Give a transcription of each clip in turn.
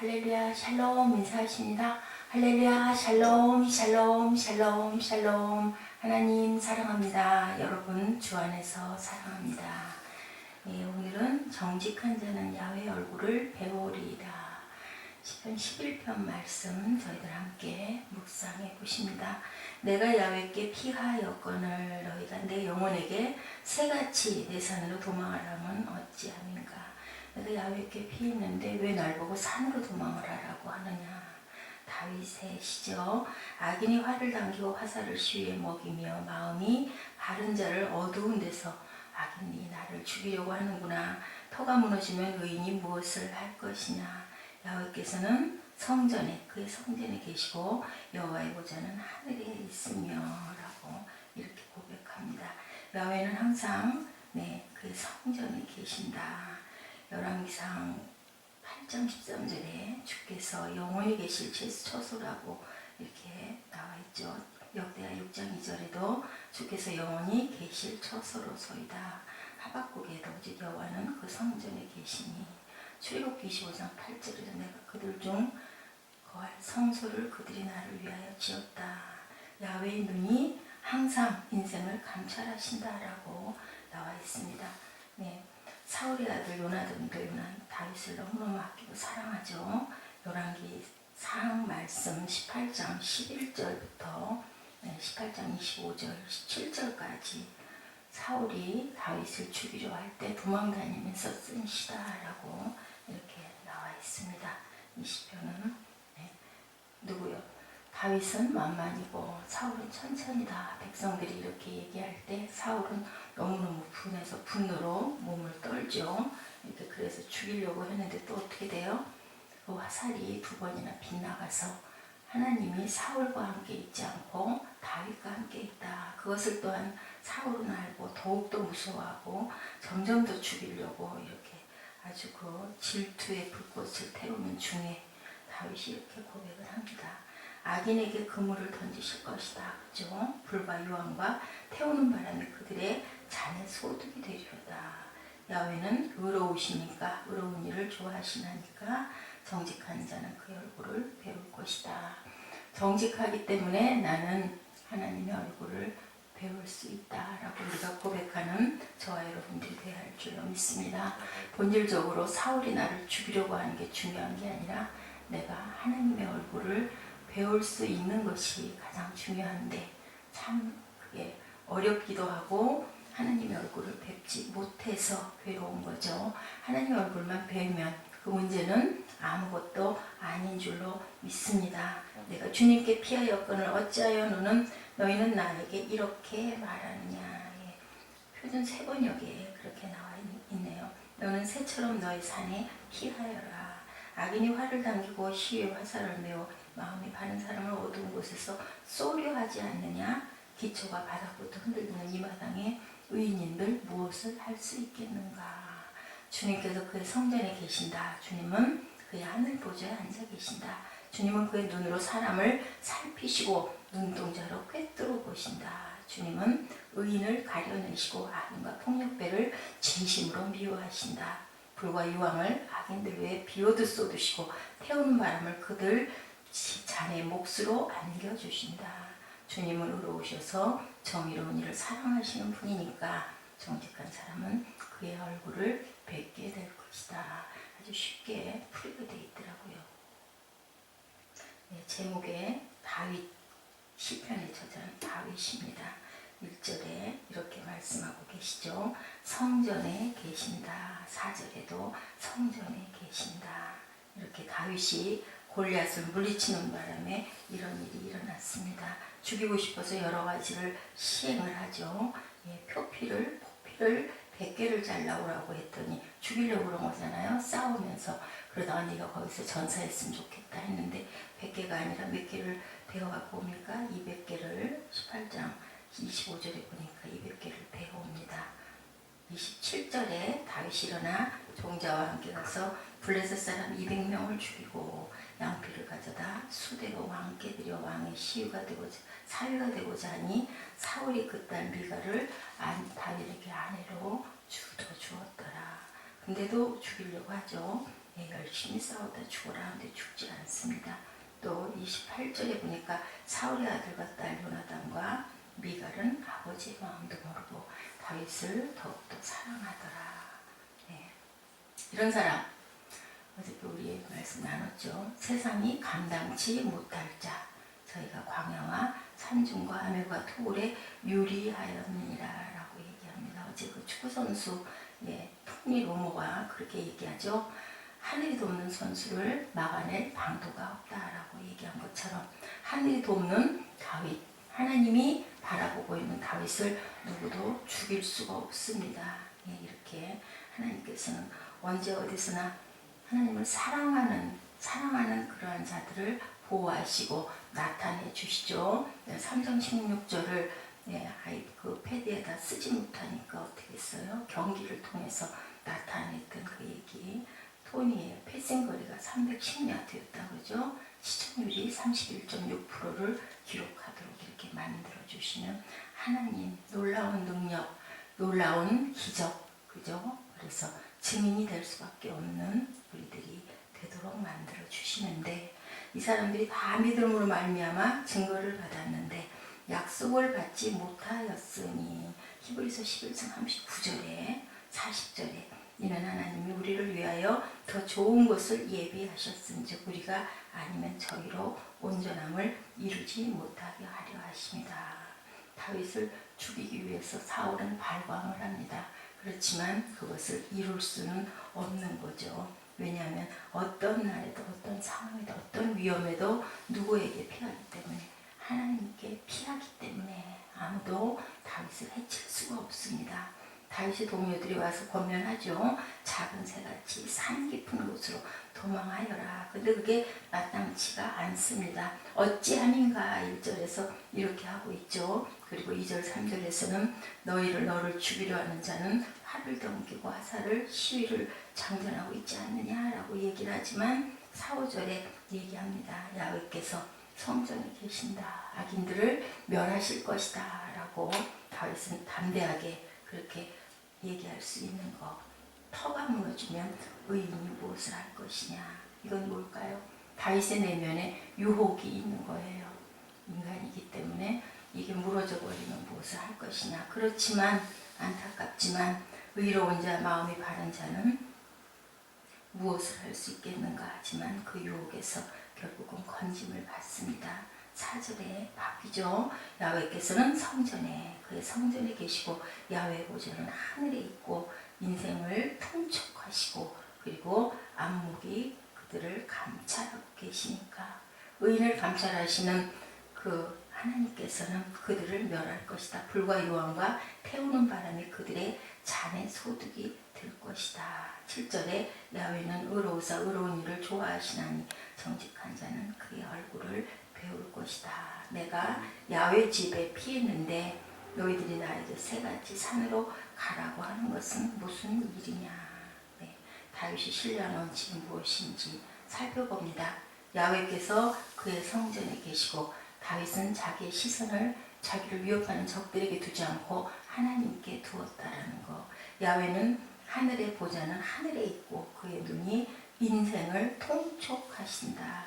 할렐루야 샬롬 인사하십니다. 할렐루야 샬롬 샬롬 샬롬 샬롬. 하나님 사랑합니다. 여러분 주 안에서 사랑합니다. 오늘은 정직한 자는 야훼 얼굴을 배우리이다. 시편 11편 말씀 저희들 함께 묵상해 보십니다. 내가 야훼께 피하였거늘 너희가 내 영혼에게 새같이 내 산으로 도망하라면 어찌함인가. 내가 야훼께 피했는데 왜 날 보고 산으로 도망을 하라고 하느냐. 다윗의 시죠. 악인이 활을 당기고 화살을 시위에 먹이며 마음이 바른 자를 어두운 데서 악인이 나를 죽이려고 하는구나. 터가 무너지면 의인이 무엇을 할 것이냐. 야훼께서는 성전에 그의 성전에 계시고 여호와의 보좌는 하늘에 있으며 라고 이렇게 고백합니다. 야훼는 항상 그의 성전에 계신다. 열왕기상 8장 13절에 주께서 영원히 계실 처소라고 이렇게 나와 있죠. 역대하 6장 2절에도 주께서 영원히 계실 처소로소이다. 하박국에도 오직 여호와는 그 성전에 계시니. 출애굽기 25장 8절에도 내가 그들 중 거할 성소를 그들이 나를 위하여 지었다. 야훼의 눈이 항상 인생을 감찰하신다라고 나와 있습니다. 사울의 아들 요나단도 다윗을 너무너무 아끼고 사랑하죠. 열왕기상 말씀 18장 11절부터 18장 25절 17절까지 사울이 다윗을 죽이려 할 때 도망다니면서 쓴 시다라고 이렇게 나와 있습니다. 이 시편은 누구요? 다윗은 만만이고 사울은 천천히다. 백성들이 이렇게 얘기할 때 사울은 너무너무 분해서 분노로 몸을 떨죠. 이렇게 그래서 죽이려고 했는데 또 어떻게 돼요? 그 화살이 2번이나 빗나가서 하나님이 사울과 함께 있지 않고 다윗과 함께 있다. 그것을 또한 사울은 알고 더욱더 무서워하고 점점 더 죽이려고 이렇게 아주 그 질투의 불꽃을 태우는 중에 다윗이 이렇게 고백을 합니다. 악인에게 그물을 던지실 것이다. 그죠? 불과 유황과 태우는 바람이 그들의 잔에 소득이 되리로다. 야훼는 의로우시니까 의로운 일을 좋아하시나니까 정직한 자는 그의 얼굴을 배울 것이다. 정직하기 때문에 나는 하나님의 얼굴을 배울 수 있다라고 우리가 고백하는 저와 여러분들이 되어야 할 줄로 믿습니다. 본질적으로 사울이 나를 죽이려고 하는 게 중요한 게 아니라 내가 하나님의 얼굴을 배울 수 있는 것이 가장 중요한데 참 그게 어렵기도 하고 하나님의 얼굴을 뵙지 못해서 괴로운 거죠. 하나님의 얼굴만 배우면 그 문제는 아무것도 아닌 줄로 믿습니다. 내가 주님께 피하였거늘 어찌하여 너희는 나에게 이렇게 말하느냐. 표준 새번역에 그렇게 나와 있네요. 너는 새처럼 너희 산에 피하여라. 악인이 활을 당기고 시위에 화살을 메워 마음이 바른 사람을 어두운 곳에서 쏘려 하지 않느냐. 기초가 바닥부터 흔들리는 이 마당에 의인인들 무엇을 할 수 있겠는가. 주님께서 그의 성전에 계신다. 주님은 그의 하늘 보좌에 앉아 계신다. 주님은 그의 눈으로 사람을 살피시고 눈동자로 꿰뚫어 보신다. 주님은 의인을 가려내시고 악인과 폭력배를 진심으로 미워하신다. 불과 유황을 악인들 위해 비오듯 쏟으시고 태우는 바람을 그들 잔의 몫으로 안겨주신다. 주님은 의로우셔서 정의로운 일을 사랑하시는 분이니까 정직한 사람은 그의 얼굴을 뵙게 될 것이다. 아주 쉽게 풀이가 되어 있더라고요. 제목에 다윗 시편의 저자는 다윗입니다. 1절에 이렇게 말씀하고 계시죠. 성전에 계신다. 4절에도 성전에 계신다. 이렇게 다윗이 골리앗을 물리치는 바람에 이런 일이 일어났습니다. 죽이고 싶어서 여러 가지를 시행을 하죠. 포피를 100개를 잘라오라고 했더니 죽이려고 그런 거잖아요. 싸우면서. 그러다가 네가 거기서 전사했으면 좋겠다 했는데 100개가 아니라 몇 개를 배워갖고 옵니까? 200개를 18장 25절에 보니까 200개를 배워옵니다. 27절에 다윗이 일어나 종자와 함께 가서 블레셋 사람 200명을 죽이고 양피를 가져다 수대로 왕께 드려 왕의 사위가 되고자 하니 사울이 그 딸 미가를 다윗에게 아내로 주었더라. 근데도 죽이려고 하죠. 열심히 싸우다 죽어라 하는데 죽지 않습니다. 또 28절에 보니까 사울의 아들과 딸 요나단과 미갈은 아버지의 마음도 모르고 다윗을 더욱더 사랑하더라. 이런 사람, 어저께 우리 말씀 나눴죠. 세상이 감당치 못할 자, 저희가 광야와 산중과 아멜과 토굴에 유리하였느니라 라고 얘기합니다. 어제 그 축구선수 톱니 로모가 그렇게 얘기하죠. 하늘이 돕는 선수를 막아낼 방도가 없다라고 얘기한 것처럼 하늘이 돕는 다윗, 하나님이 바라보고 있는 다윗을 누구도 죽일 수가 없습니다. 이렇게 하나님께서는 언제 어디서나 하나님을 사랑하는 그러한 자들을 보호하시고 나타내 주시죠. 3장 16절을 그 패드에다 쓰지 못하니까 어떻게 했어요? 경기를 통해서 나타냈던 그 얘기. 토니의 패싱거리가 310야드였다고 그러죠. 시청률이 31.6%를 기록하도록 이렇게 만들어 주시는 하나님, 놀라운 능력, 놀라운 기적, 그죠? 그래서 증인이 될 수밖에 없는 우리들이 되도록 만들어 주시는데, 이 사람들이 다 믿음으로 말미암아 증거를 받았는데 약속을 받지 못하였으니, 히브리서 11장 39절에 40절에 이는 하나님이 우리를 위하여 더 좋은 것을 예비하셨은즉 우리가 아니면 저희로 온전함을 이루지 못하게 하려 하십니다. 다윗을 죽이기 위해서 사울은 발광을 합니다. 그렇지만 그것을 이룰 수는 없는 거죠. 왜냐하면 어떤 날에도 어떤 상황에도 어떤 위험에도 누구에게 피하기 때문에, 하나님께 피하기 때문에 아무도 다윗을 해칠 수가 없습니다. 다윗의 동료들이 와서 권면하죠. 작은 새같이 산 깊은 곳으로 도망하여라. 근데 그게 마땅치가 않습니다. 어찌함인가 1절에서 이렇게 하고 있죠. 그리고 2절 3절에서는 너를 죽이려 하는 자는 활을 던기고 화살을 시위를 장전하고 있지 않느냐라고 얘기를 하지만 4, 5절에 얘기합니다. 야훼께서 성전에 계신다. 악인들을 멸하실 것이다 라고 다윗은 담대하게 그렇게 얘기할 수 있는 거. 터가 무너지면 의인이 무엇을 할 것이냐. 이건 뭘까요? 다윗의 내면에 유혹이 있는 거예요. 인간이기 때문에 이게 무너져 버리면 무엇을 할 것이냐. 그렇지만 안타깝지만 의로운 자, 마음이 바른 자는 무엇을 할 수 있겠는가 하지만 그 유혹에서 결국은 건짐을 받습니다. 4절에 바뀌죠. 야훼께서는 성전에, 그의 성전에 계시고 야훼의 보좌는 하늘에 있고 인생을 통촉하시고 그리고 안목이 그들을 감찰하고 계시니까, 의인을 감찰하시는 그 하나님께서는 그들을 멸할 것이다. 불과 요한과 태우는 바람이 그들의 잔의 소득이 될 것이다. 7절에 야훼는 의로우사 의로운 일을 좋아하시나니 정직한 자는 그의 얼굴을 배울 것이다. 내가 야훼 집에 피했는데 너희들이 나에게 새같이 산으로 가라고 하는 것은 무슨 일이냐. 다윗이 신뢰한 원칙이 무엇인지 살펴봅니다. 야훼께서 그의 성전에 계시고 다윗은 자기의 시선을 자기를 위협하는 적들에게 두지 않고 하나님께 두었다라는 거. 야훼는 하늘의 보좌는 하늘에 있고 그의 눈이 인생을 통촉하신다.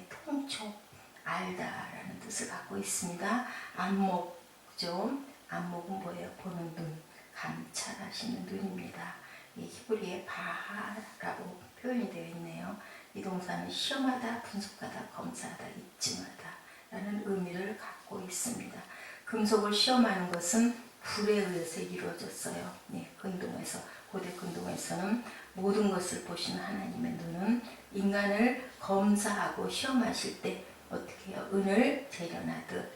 통촉, 알다라는 뜻을 갖고 있습니다. 안목죠. 안목은 뭐예요? 보는 눈, 감찰하시는 눈입니다. 히브리의 바하라고 표현이 되어 있네요. 이 동사는 시험하다, 분석하다, 검사하다, 입증하다 라는 의미를 갖고 있습니다. 금속을 시험하는 것은 불에 의해서 이루어졌어요. 근동에서, 고대 근동에서는 모든 것을 보시는 하나님의 눈은 인간을 검사하고 시험하실 때 어떻게 해요? 은을 재련하듯.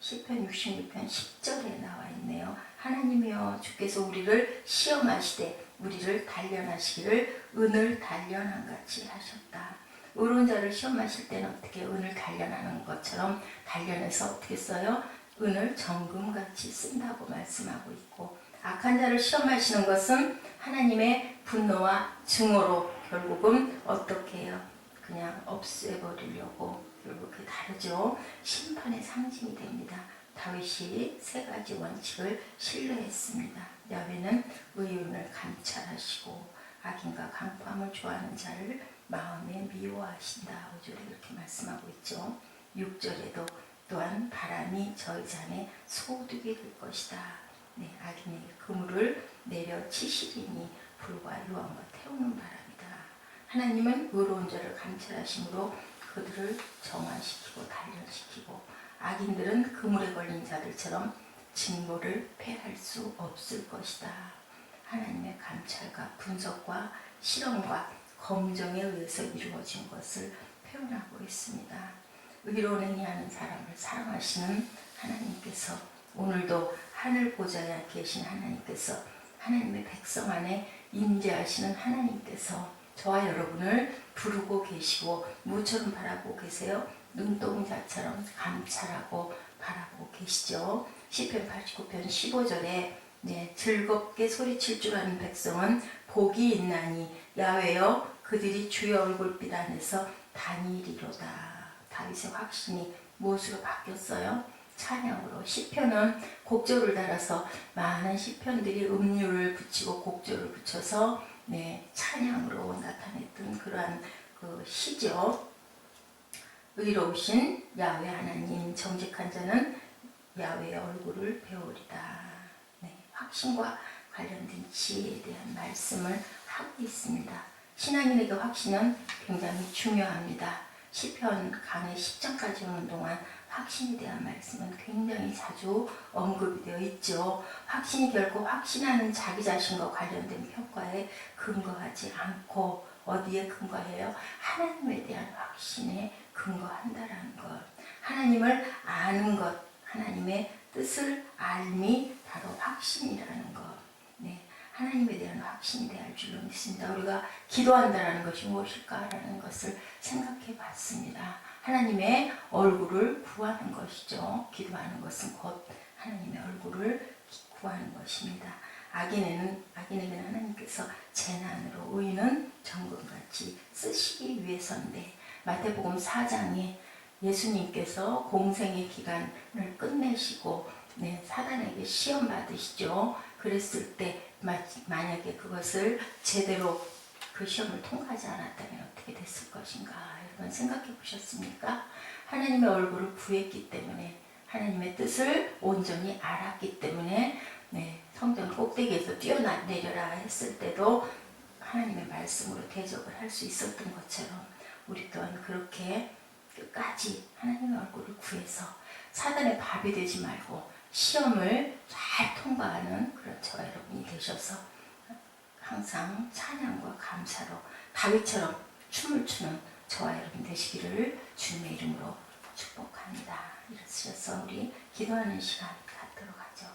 시편 66편 10절에 나와 있네요. 하나님이여 주께서 우리를 시험하시되 우리를 단련하시기를 은을 단련한 같이 하셨다. 의로운 자를 시험하실 때는 어떻게 은을 단련하는 것처럼 단련해서 어떻게 써요? 은을 정금같이 쓴다고 말씀하고 있고, 악한 자를 시험하시는 것은 하나님의 분노와 증오로 결국은 어떻게 해요? 그냥 없애버리려고, 결국 그게 다르죠. 심판의 상징이 됩니다. 다윗이 세 가지 원칙을 신뢰했습니다. 야훼는 의인을 감찰하시고 악인과 강포함을 좋아하는 자를 마음에 미워하신다. 5절에 그렇게 말씀하고 있죠. 6절에도 또한 바람이 저희 잔에 소득이 될 것이다. 네, 악인에게 그물을 내려치시리니 불과 유황과 태우는 바람이다. 하나님은 의로운 자를 감찰하심으로 그들을 정화시키고 단련시키고 악인들은 그물에 걸린 자들처럼 징벌을 패할 수 없을 것이다. 하나님의 감찰과 분석과 실험과 검정에 의해서 이루어진 것을 표현하고 있습니다. 의로운 행위하는 사람을 사랑하시는 하나님께서 오늘도 하늘 보좌에 계신 하나님께서 하나님의 백성 안에 임재하시는 하나님께서 저와 여러분을 부르고 계시고 무처럼 바라보고 계세요. 눈동자처럼 감찰하고 바라보고 계시죠. 시편 89편 15절에 즐겁게 소리칠 줄 아는 백성은 복이 있나니 야훼여 그들이 주의 얼굴빛 안에서 다니리로다. 다윗의 확신이 무엇으로 바뀌었어요? 찬양으로. 시편은 곡조를 달아서 많은 시편들이 음률을 붙이고 곡조를 붙여서 찬양으로 나타냈던 그러한 그 시죠. 의로우신 야훼 하나님, 정직한 자는 야훼의 얼굴을 배우리다. 확신과 관련된 지혜에 대한 말씀을 하고 있습니다. 신앙인에게 확신은 굉장히 중요합니다. 시편 강의 10장까지 오는 동안 확신에 대한 말씀은 굉장히 자주 언급이 되어 있죠. 확신이 결코 확신하는 자기 자신과 관련된 평가에 근거하지 않고 어디에 근거해요? 하나님에 대한 확신에 근거한다라는 것. 하나님을 아는 것, 하나님의 뜻을 알미 바로 확신이라는 것. 하나님에 대한 확신이 될 줄로 믿습니다. 우리가 기도한다는 것이 무엇일까라는 것을 생각해 봤습니다. 하나님의 얼굴을 구하는 것이죠. 기도하는 것은 곧 하나님의 얼굴을 구하는 것입니다. 악인에게는 하나님께서 재난으로 의인은 정금같이 쓰시기 위해서인데 마태복음 4장에 예수님께서 공생의 기간을 끝내시고 사단에게 시험 받으시죠. 그랬을 때 만약에 그것을 제대로 그 시험을 통과하지 않았다면 어떻게 됐을 것인가 여러분 생각해 보셨습니까? 하나님의 얼굴을 구했기 때문에 하나님의 뜻을 온전히 알았기 때문에 성전 꼭대기에서 뛰어내려라 했을 때도 하나님의 말씀으로 대적을 할 수 있었던 것처럼 우리 또한 그렇게 끝까지 하나님의 얼굴을 구해서 사단의 밥이 되지 말고 시험을 잘 통과하는 그런 저와 여러분이 되셔서 항상 찬양과 감사로 다윗처럼 춤을 추는 저와 여러분 되시기를 주님의 이름으로 축복합니다. 이러셔서 우리 기도하는 시간 갖도록 하죠.